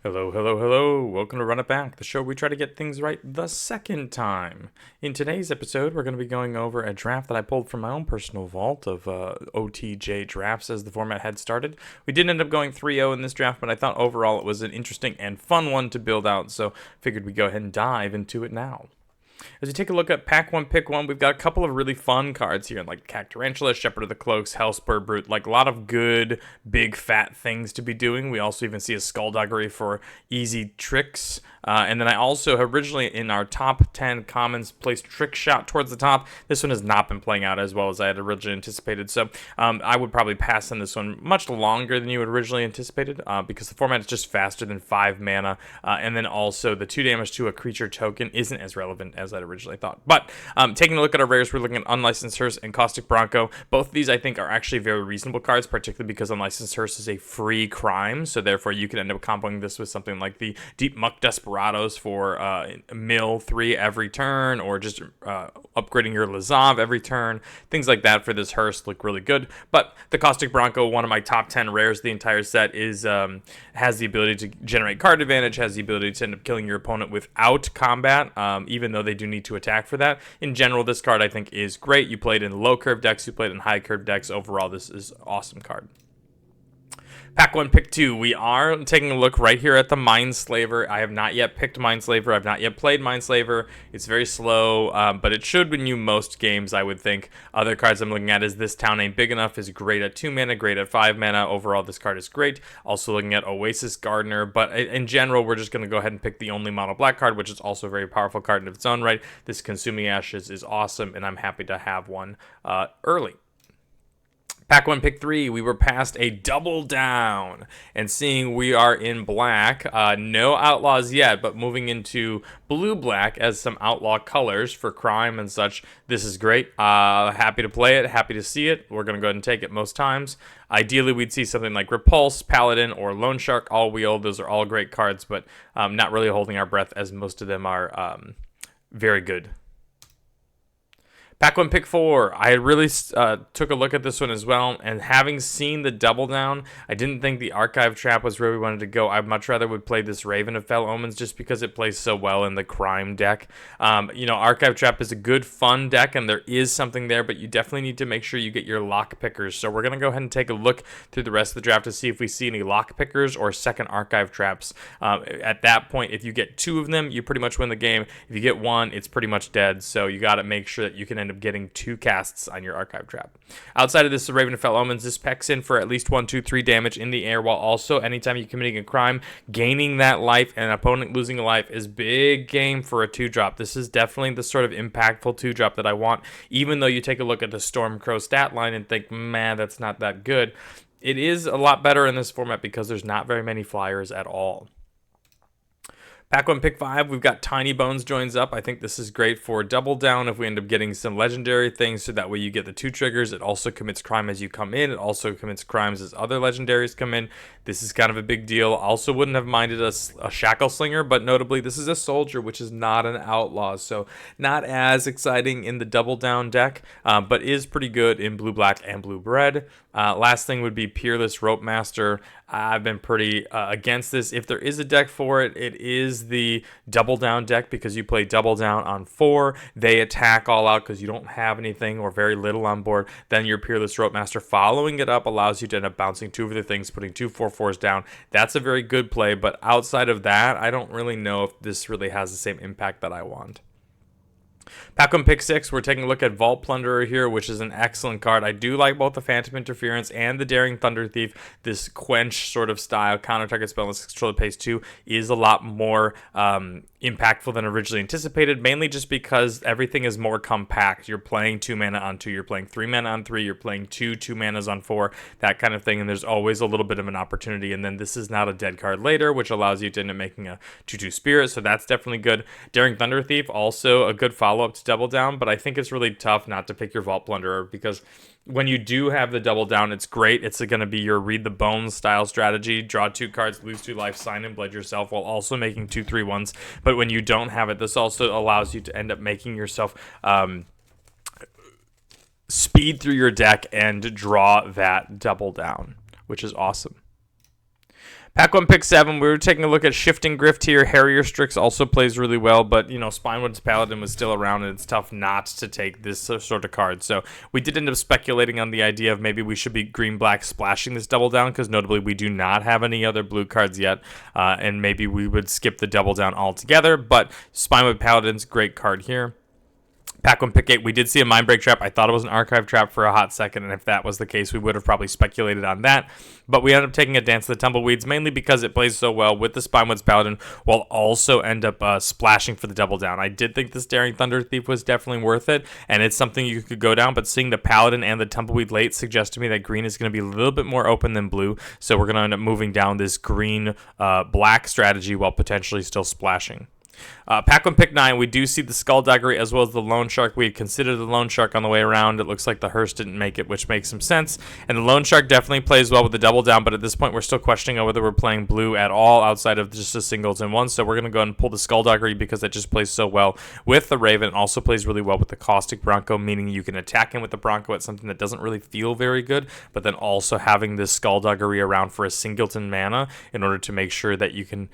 Hello, hello, hello. Welcome to Run It Back, the show where we try to get things right the second time. In today's episode, we're going to be going over a draft that I pulled from my own personal vault of OTJ drafts as the format had started. We did end up going 3-0 in this draft, but I thought overall it was an interesting and fun one to build out, so figured we'd go ahead and dive into it now. As you take a look at Pack 1, Pick 1, we've got a couple of really fun cards here, like Cactarantula, Shepherd of the Cloaks, Hellspur Brute, like a lot of good, big, fat things to be doing. We also even see a Skullduggery for easy tricks. And then I also originally in our top 10 commons placed Trick Shot towards the top. This one has not been playing out as well as I had originally anticipated. So I would probably pass on this one much longer than you had originally anticipated because the format is just faster than 5 mana. And then also the 2 damage to a creature token isn't as relevant as I'd originally thought. But taking a look at our rares, we're looking at Unlicensed Hearse and Caustic Bronco. Both of these I think are actually very reasonable cards, particularly because Unlicensed Hearse is a free crime. So therefore you could end up comboing this with something like the Deep Muck Desperados for mill 3 every turn, or just upgrading your Lazav every turn. Things like that for this Hearse look really good. But the Caustic Bronco, one of my top 10 rares, the entire set is has the ability to generate card advantage, has the ability to end up killing your opponent without combat, even though they do need to attack for that. In general, this card I think is great. You played in low curve decks, you played in high curve decks. Overall, this is an awesome card. Pack 1, Pick 2. We are taking a look right here at the Mindslaver. I have not yet picked Mindslaver. I've not yet played Mindslaver. It's very slow, but it should win you most games, I would think. Other cards I'm looking at is This Town Ain't Big Enough. Is great at 2 mana, great at 5 mana. Overall, this card is great. Also looking at Oasis Gardener, but in general, we're just going to go ahead and pick the only mono black card, which is also a very powerful card in its own right. This Consuming Ashes is awesome, and I'm happy to have one early. Pack 1, Pick 3, we were past a double down, and seeing we are in black, no outlaws yet, but moving into blue-black as some outlaw colors for crime and such. This is great. Happy to play it, happy to see it. We're going to go ahead and take it most times. Ideally, we'd see something like Repulse, Paladin, or Loan Shark all wheel. Those are all great cards, but not really holding our breath as most of them are very good. Pack 1, Pick 4. I really took a look at this one as well, and having seen the double down, I didn't think the Archive Trap was where we wanted to go. I'd much rather would play this Raven of Fell Omens just because it plays so well in the crime deck. Archive Trap is a good, fun deck, and there is something there, but you definitely need to make sure you get your lock pickers. So we're going to go ahead and take a look through the rest of the draft to see if we see any lock pickers or second Archive Traps. At that point, if you get 2 of them, you pretty much win the game. If you get 1, it's pretty much dead, so you got to make sure that you can end up getting 2 casts on your Archive Trap. Outside of this, the Raven of Fell Omens, this pecks in for at least 1, 2, 3 damage in the air, while also anytime you're committing a crime, gaining that life and an opponent losing a life is big game for a 2-drop. This is definitely the sort of impactful 2-drop that I want, even though you take a look at the Stormcrow stat line and think, man, that's not that good. It is a lot better in this format because there's not very many flyers at all. Pack 1, Pick 5, we've got Tiny Bones joins up. I think this is great for double down if we end up getting some legendary things, so that way you get the 2 triggers. It also commits crime as you come in. It also commits crimes as other legendaries come in. This is kind of a big deal. Also wouldn't have minded a Shackle Slinger, but notably this is a soldier, which is not an outlaw, so not as exciting in the double down deck, but is pretty good in blue-black and blue-red. Last thing would be Peerless Rope Master. I've been pretty against this. If there is a deck for it, it is the double down deck, because you play double down on 4. They attack all out because you don't have anything or very little on board. Then your Peerless Rope Master following it up allows you to end up bouncing 2 of the things, putting 2 4/4s down. That's a very good play, but outside of that, I don't really know if this really has the same impact that I want. Pack 1, Pick 6, we're taking a look at Vault Plunderer here, which is an excellent card. I do like both the Phantom Interference and the Daring Thunder Thief. This Quench sort of style, counter-target spell unless controller pays 2, is a lot more impactful than originally anticipated, mainly just because everything is more compact. You're playing 2 mana on 2, you're playing 3 mana on 3, you're playing 2 manas on 4, that kind of thing, and there's always a little bit of an opportunity. And then this is not a dead card later, which allows you to end up making a 2/2 Spirit, so that's definitely good. Daring Thunder Thief, also a good follow-up to double down, but I think it's really tough not to pick your Vault Plunderer, because when you do have the double down, it's great. It's going to be your Read the Bones style strategy. Draw 2 cards, lose 2 life, sign and bled yourself while also making 2 3/1s. But when you don't have it, this also allows you to end up making yourself speed through your deck and draw that double down, which is awesome. Pack 1, pick 7, we were taking a look at Shifting Grift here. Harrier Strix also plays really well, but, Spinewood's Paladin was still around, and it's tough not to take this sort of card. So we did end up speculating on the idea of maybe we should be green-black splashing this double down, because notably we do not have any other blue cards yet, and maybe we would skip the double down altogether, but Spinewood Paladin's a great card here. Pack 1, pick 8, we did see a Mindbreak Trap. I thought it was an Archive Trap for a hot second, and if that was the case, we would have probably speculated on that. But we ended up taking a Dance of the Tumbleweeds, mainly because it plays so well with the Spinewood's Paladin, while also end up splashing for the double down. I did think this Daring Thunder Thief was definitely worth it, and it's something you could go down, but seeing the Paladin and the Tumbleweed late suggests to me that green is going to be a little bit more open than blue, so we're going to end up moving down this green-black strategy while potentially still splashing. Pack 1, pick 9, we do see the Skullduggery as well as the Loan Shark. We had considered the Loan Shark on the way around. It looks like the Hearse didn't make it, which makes some sense. And the Loan Shark definitely plays well with the double down, but at this point we're still questioning whether we're playing blue at all outside of just a singles and one. So we're going to go ahead and pull the Skullduggery because it just plays so well with the Raven. It also plays really well with the Caustic Bronco, meaning you can attack him with the Bronco at something that doesn't really feel very good, but then also having this Skullduggery around for a singleton mana in order to make sure that you can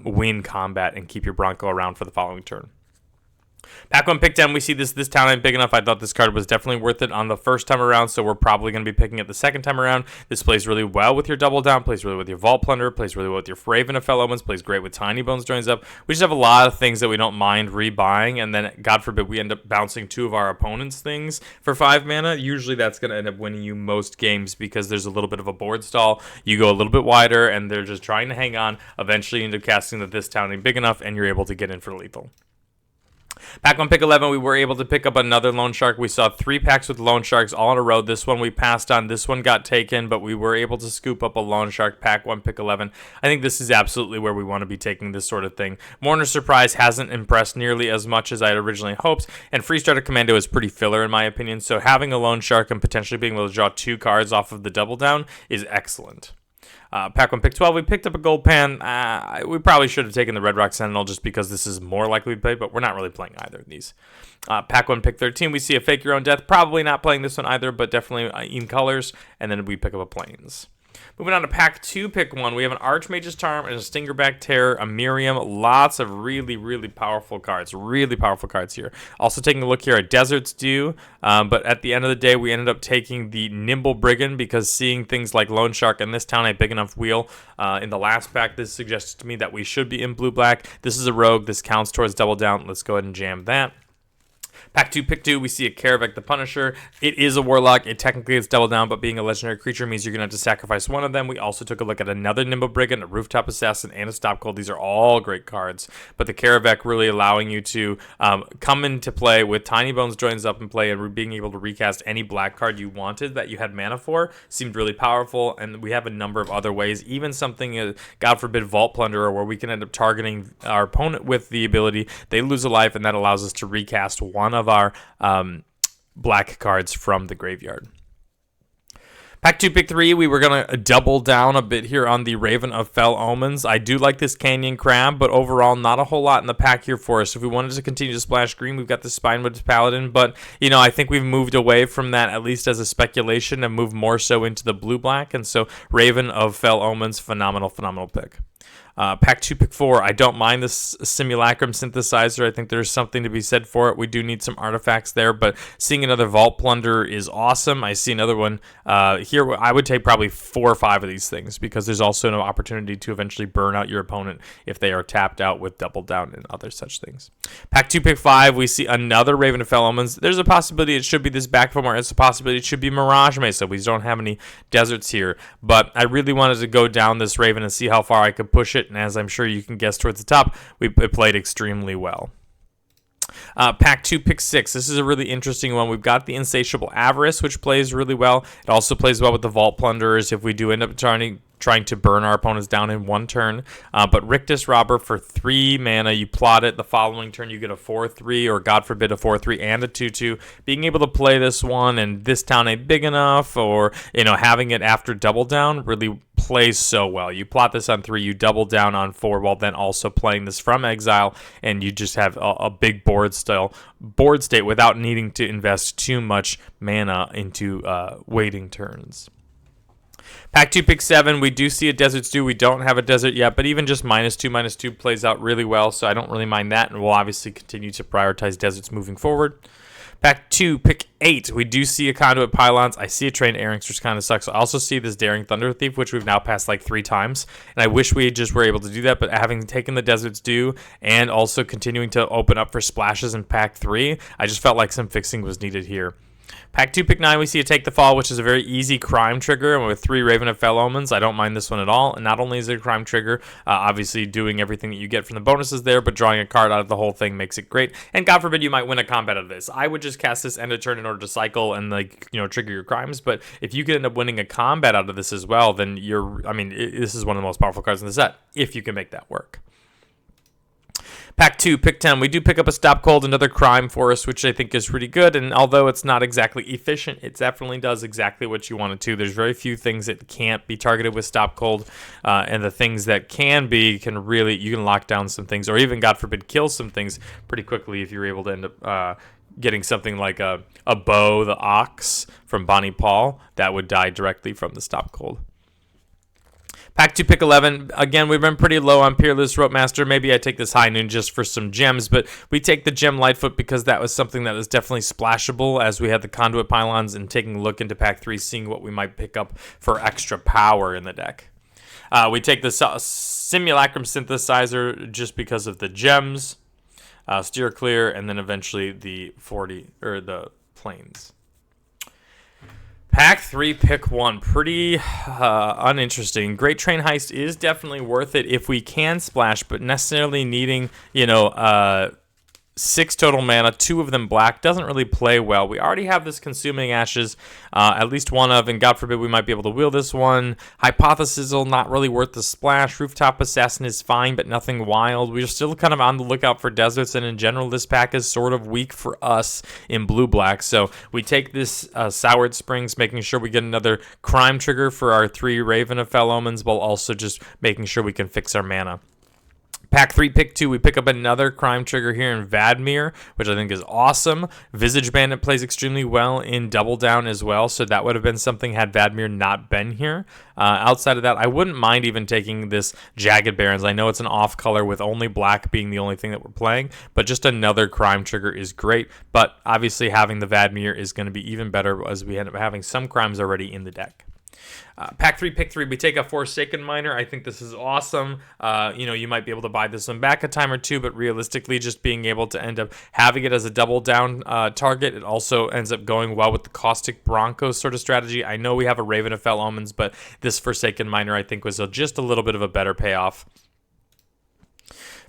win combat and keep your Bronco around for the following turn. Pack 1, pick 10, we see this town ain't big enough. I thought this card was definitely worth it on the first time around, so we're probably going to be picking it the second time around. This plays really well with your double down, plays really well with your Vault Plunder, plays really well with your Raven of Fell Omens, plays great with Tiny Bones joins up. We just have a lot of things that we don't mind rebuying, and then, God forbid, we end up bouncing two of our opponent's things for 5 mana. Usually that's going to end up winning you most games because there's a little bit of a board stall. You go a little bit wider, and they're just trying to hang on. Eventually you end up casting that this town ain't big enough, and you're able to get in for lethal. Pack 1, pick 11, we were able to pick up another Loan Shark. We saw 3 packs with Loan Sharks all in a row. This one we passed on. This one got taken, but we were able to scoop up a Loan Shark. Pack 1, pick 11. I think this is absolutely where we want to be taking this sort of thing. Mourner's Surprise hasn't impressed nearly as much as I had originally hoped, and Freestarter Commando is pretty filler in my opinion, so having a Loan Shark and potentially being able to draw 2 cards off of the double down is excellent. Pack 1, pick 12, we picked up a Gold Pan. We probably should have taken the Red Rock Sentinel just because this is more likely to play, but we're not really playing either of these. Pack 1, pick 13, we see a Fake Your Own Death. Probably not playing this one either, but definitely in colors. And then we pick up a Plains. Moving on to Pack 2, pick 1, we have an Archmage's Charm and a Stingerback Terror, a Miriam. Lots of really, really powerful cards. Really powerful cards here. Also taking a look here at Desert's Due, but at the end of the day, we ended up taking the Nimble Brigand because seeing things like Loan Shark and this town a big enough wheel in the last pack, this suggested to me that we should be in blue-black. This is a rogue. This counts towards double down. Let's go ahead and jam that. Pack 2, pick 2, we see a Karavek the Punisher. It is a Warlock. It technically is double down, but being a legendary creature means you're going to have to sacrifice one of them. We also took a look at another Nimble Brigand, a Rooftop Assassin, and a Stop Cold. These are all great cards, but the Karavek really allowing you to come into play with Tiny Bones joins up in play and being able to recast any black card you wanted that you had mana for seemed really powerful, and we have a number of other ways, even something, God forbid, Vault Plunderer, where we can end up targeting our opponent with the ability they lose a life, and that allows us to recast one of our black cards from the graveyard. Pack 2, pick 3, we were going to double down a bit here on the Raven of Fell Omens. I do like this Canyon Crab, but overall not a whole lot in the pack here for us. If we wanted to continue to splash green, we've got the Spinewood Paladin, but, I think we've moved away from that, at least as a speculation, and moved more so into the blue-black, and so Raven of Fell Omens, phenomenal pick. Pack 2, pick 4, I don't mind this Simulacrum Synthesizer. I think there's something to be said for it. We do need some artifacts there, but seeing another Vault Plunder is awesome. I see another one here. I would take probably 4 or 5 of these things because there's also an opportunity to eventually burn out your opponent if they are tapped out with Double Down and other such things. Pack 2, pick 5, we see another Raven of Fell Omens. There's a possibility it should be this back from, or it's a possibility it should be Mirage Mesa. We don't have any deserts here, but I really wanted to go down this Raven and see how far I could push it. And as I'm sure you can guess towards the top, it played extremely well. Pack 2, pick 6. This is a really interesting one. We've got the Insatiable Avarice, which plays really well. It also plays well with the Vault Plunderers if we do end up trying to burn our opponents down in one turn. But Rictus Robber for 3 mana, you plot it. The following turn, you get a 4/3, or God forbid, a 4/3 and a 2/2. Being able to play this one and this town ain't big enough, or having it after double down really plays so well. You plot this on 3, you double down on 4, while then also playing this from exile, and you just have a big board state without needing to invest too much mana into waiting turns. Pack 2, pick 7, we do see a Desert Stew. We don't have a Desert yet, but even just -2 plays out really well, so I don't really mind that, and we'll obviously continue to prioritize Deserts moving forward. Pack 2, pick 8, we do see a Conduit Pylons. I see a Trained Airings, which kind of sucks. I also see this Daring Thunder Thief, which we've now passed like 3 times, and I wish we just were able to do that, but having taken the Desert's Due and also continuing to open up for splashes in Pack 3, I just felt like some fixing was needed here. Pack 2, pick 9, we see a Take the Fall, which is a very easy crime trigger, and with 3 Raven of Fell Omens, I don't mind this one at all. And not only is it a crime trigger, obviously doing everything that you get from the bonuses there, but drawing a card out of the whole thing makes it great. And God forbid you might win a combat out of this. I would just cast this end of turn in order to cycle and trigger your crimes, but if you could end up winning a combat out of this as well, then this is one of the most powerful cards in the set, if you can make that work. Pack 2, pick 10. We do pick up a Stop Cold, another crime for us, which I think is pretty good. And although it's not exactly efficient, it definitely does exactly what you want it to. There's very few things that can't be targeted with Stop Cold. And the things that can be, you can lock down some things, or even, God forbid, kill some things pretty quickly if you're able to end up getting something like a Bow, the Ox from Bonnie Paul, that would die directly from the Stop Cold. Pack 2, pick 11. Again, we've been pretty low on Peerless Rope Master. Maybe I take this High Noon just for some gems, but we take the Gem Lightfoot because that was something that was definitely splashable as we had the Conduit Pylons, and taking a look into Pack 3, seeing what we might pick up for extra power in the deck. We take the Simulacrum Synthesizer just because of the gems, Steer Clear, and then eventually the Plains. Pack 3, pick 1. Pretty uninteresting. Great Train Heist is definitely worth it if we can splash, but necessarily needing, 6 total mana, 2 of them black, doesn't really play well. We already have this Consuming Ashes, at least one of, and God forbid we might be able to wheel this one. Hypothesis, not really worth the splash. Rooftop Assassin is fine, but nothing wild. We're still kind of on the lookout for deserts, and in general, this pack is sort of weak for us in blue-black. So we take this Soured Springs, making sure we get another crime trigger for our 3 Raven of Fell Omens, while also just making sure we can fix our mana. Pack 3, pick 2, we pick up another crime trigger here in Vadmir, which I think is awesome. Visage Bandit plays extremely well in Double Down as well, so that would have been something had Vadmir not been here. Outside of that, I wouldn't mind even taking this Jagged Barons. I know it's an off color with only black being the only thing that we're playing, but just another crime trigger is great. But obviously having the Vadmir is going to be even better as we end up having some crimes already in the deck. Pack 3, pick 3, we take a Forsaken Miner. I think this is awesome. You might be able to buy this one back a time or two, but realistically, just being able to end up having it as a double down target, it also ends up going well with the Caustic Bronco sort of strategy. I know we have a Raven of Fell Omens, but this Forsaken Miner, I think, was just a little bit of a better payoff.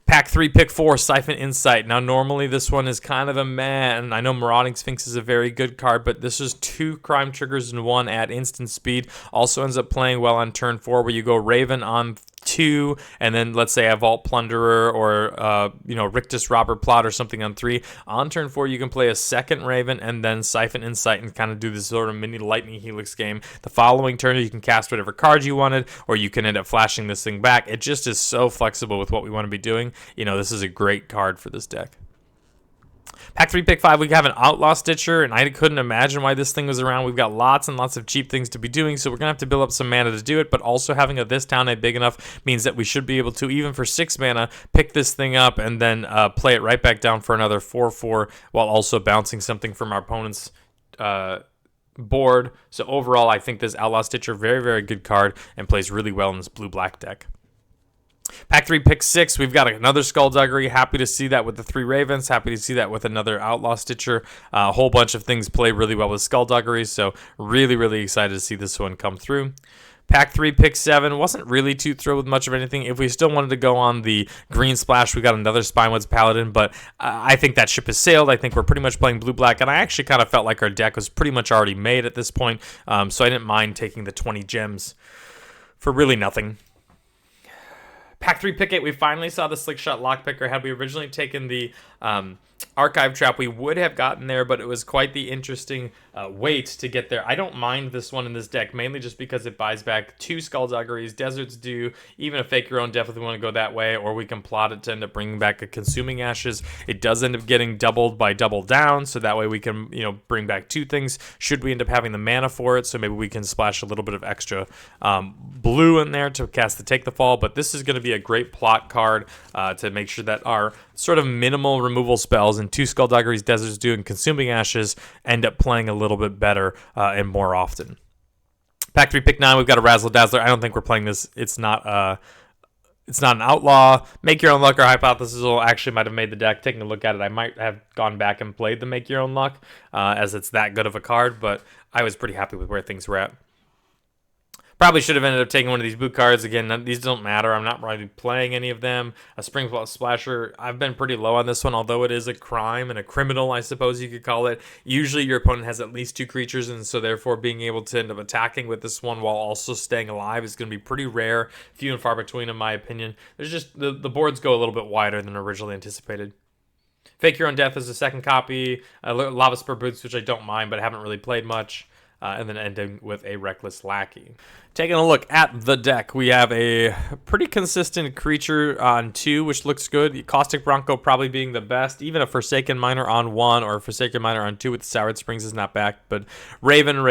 Pack 3, pick 4, Siphon Insight. Now, normally this one is kind of a meh, and I know Marauding Sphinx is a very good card, but this is 2 crime triggers in 1 at instant speed. Also ends up playing well on turn 4, where you go Raven on 2, and then let's say a Vault Plunderer or Rictus Robber Plot or something on 3. On turn 4, you can play a second Raven and then Siphon Insight and kind of do this sort of mini Lightning Helix game. The following turn, you can cast whatever card you wanted, or you can end up flashing this thing back. It just is so flexible with what we want to be doing. This is a great card for this deck. Pack 3, pick 5, we have an Outlaw Stitcher, and I couldn't imagine why this thing was around. We've got lots and lots of cheap things to be doing, so we're going to have to build up some mana to do it, but also having a This Town big enough means that we should be able to, even for 6 mana, pick this thing up and then play it right back down for another 4/4, while also bouncing something from our opponent's board. So overall, I think this Outlaw Stitcher, very, very good card, and plays really well in this blue-black deck. Pack 3, pick 6, we've got another Skullduggery. Happy to see that with the 3 Ravens. Happy to see that with another Outlaw Stitcher. A whole bunch of things play really well with Skullduggery, so really, really excited to see this one come through. Pack 3, pick 7, wasn't really too thrilled with much of anything. If we still wanted to go on the green splash, we got another Spinewoods Paladin, but I think that ship has sailed. I think we're pretty much playing blue-black, and I actually kind of felt like our deck was pretty much already made at this point, so I didn't mind taking the 20 gems for really nothing. Pack 3, pick 8, we finally saw the Slickshot Lockpicker. Had we originally taken the Archive Trap, we would have gotten there, but it was quite the interesting wait to get there. I don't mind this one in this deck, mainly just because it buys back 2 Skullduggeries. Deserts do, even a Fake Your Own, definitely want to go that way, or we can plot it to end up bringing back a Consuming Ashes. It does end up getting doubled by Double Down, so that way we can, bring back 2 things, should we end up having the mana for it, so maybe we can splash a little bit of extra blue in there to cast the Take the Fall, but this is going to be a great plot card to make sure that our sort of minimal removal spells and 2 Skullduggeries, Deserts do, and Consuming Ashes end up playing a little bit better and more often. Pack 3, pick 9, we've got a Razzle Dazzler. I don't think we're playing this. It's not an outlaw. Make Your Own Luck or Hypothesis actually might have made the deck. Taking a look at it, I might have gone back and played the Make Your Own Luck as it's that good of a card, but I was pretty happy with where things were at. Probably should have ended up taking one of these boot cards. Again, these don't matter. I'm not really playing any of them. A Spring Splasher, I've been pretty low on this one, although it is a crime and a criminal, I suppose you could call it. Usually your opponent has at least 2 creatures, and so therefore being able to end up attacking with this one while also staying alive is going to be pretty rare, few and far between in my opinion. There's just, the boards go a little bit wider than originally anticipated. Fake Your Own Death is a second copy. Lava Spur Boots, which I don't mind, but I haven't really played much. And then ending with a Reckless Lackey. Taking a look at the deck, we have a pretty consistent creature on 2, which looks good. Caustic Bronco probably being the best. Even a Forsaken Miner on 1 or a Forsaken Miner on 2 with the Soured Springs is not back. But Raven,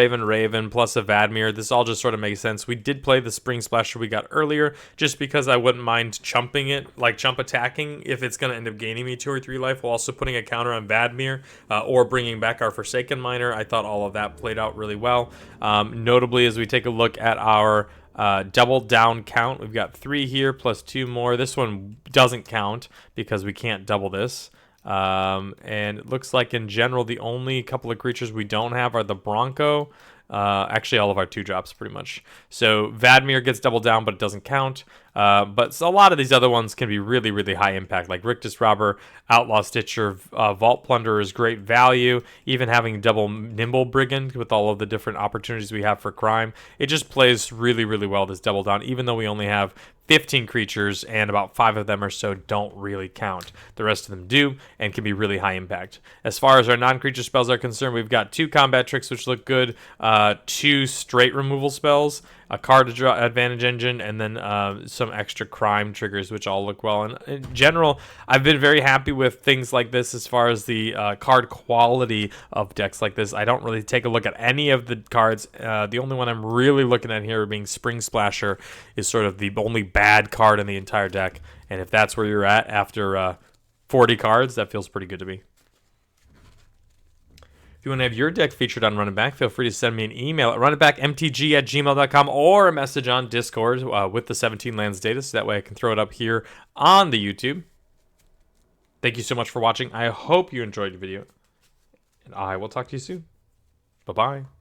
plus a Vadmir. This all just sort of makes sense. We did play the Spring Splasher we got earlier just because I wouldn't mind chumping it, like chump attacking, if it's going to end up gaining me 2 or 3 life, while also putting a counter on Vadmir or bringing back our Forsaken Miner. I thought all of that played out really well. Notably, as we take a look at our double down count, we've got 3 here plus 2 more. This one doesn't count because we can't double this. And it looks like in general the only couple of creatures we don't have are the Bronco. Actually, all of our 2-drops pretty much. So Vadmir gets double down, but it doesn't count. But a lot of these other ones can be really, really high impact, like Rictus Robber, Outlaw Stitcher, Vault Plunderer is great value. Even having double Nimble Brigand with all of the different opportunities we have for crime, it just plays really, really well, this double down, even though we only have 15 creatures and about 5 of them or so don't really count. The rest of them do and can be really high impact. As far as our non-creature spells are concerned, we've got 2 combat tricks which look good, 2 straight removal spells, a card advantage engine, and then some extra crime triggers which all look well. And in general, I've been very happy with things like this as far as the card quality of decks like this. I don't really take a look at any of the cards. The only one I'm really looking at here being Spring Splasher is sort of the only bad card in the entire deck. And if that's where you're at after 40 cards, that feels pretty good to me. If you want to have your deck featured on Run It Back, feel free to send me an email at runitbackmtg@gmail.com or a message on Discord with the 17 lands data, so that way I can throw it up here on the YouTube. Thank you so much for watching. I hope you enjoyed the video, and I will talk to you soon. Bye-bye.